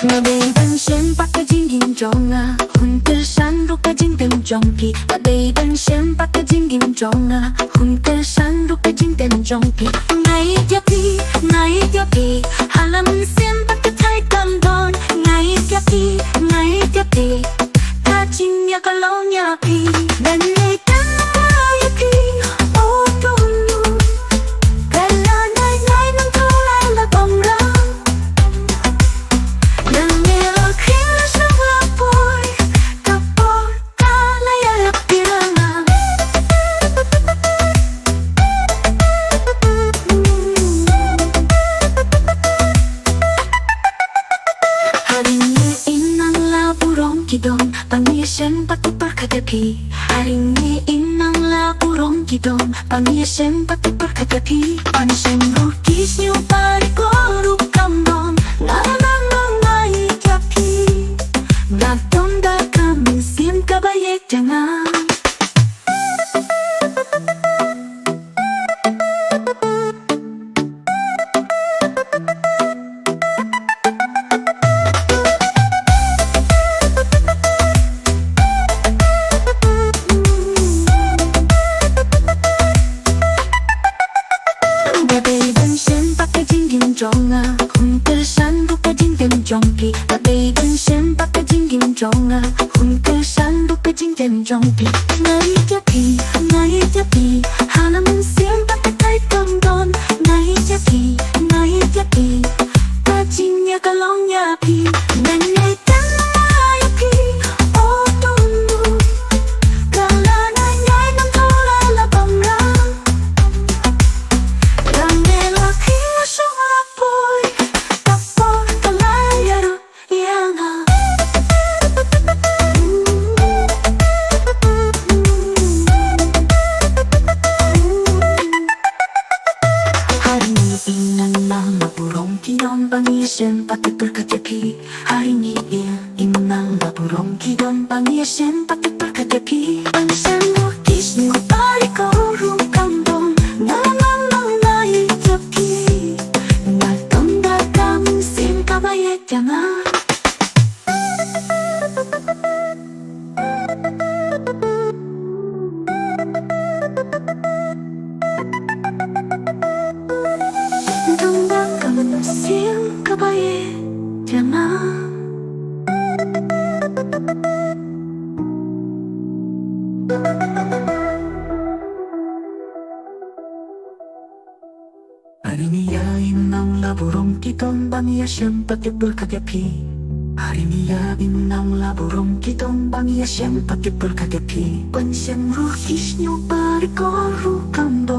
Mabaiban siyem pakajingin jonga Hunter san rukajing tem jongpi Mabaiban siyem pakajingin jonga Hunter san rukajing tem jongpi Ngay yapi Halam siyem pakatay kamdon Ngay yapi Kajing yakalong yapi Nanay yapi Oh dulu Kala nay nang tulay labong rang Pangiyasen patupar kagabi Hari ni inang laburong gidom Pangiyasen patupar kagabi Pangiyasen rukis niyo parikoro kamdom Naranang maikapi Nagtonda kaming sim kabayek jangan Hunter san rukajing tem jongpi Mabaiban siyem pakajingin jonga Hunter san rukajing tem jongpi Ngay yapi Halaman siyem pakatay kamdon Ngay yapi Kajing yakalong yapi Nanay yapi Oh dulu Kala nay nang tulay labang rang Langay laki apoy Tapor kalayaro yanga Hari ni inang laburong kidom Pangiyasen patupar kagabi Hari ni inang laburong kidom Pangiyasen patupar kagabi Pangiyasen rukis niyo parikoro kamdom Naranang maikapi Nagtonda kaming sim kabayek jangan Nagtonda kaming sim kabayek jangan Hari niya inang laburong kitong Pangiyasen patupar kagabi Hari niya inang laburong kitong Pangiyasen patupar kagabi Pangiyasen rukis niyo parikoro kamdom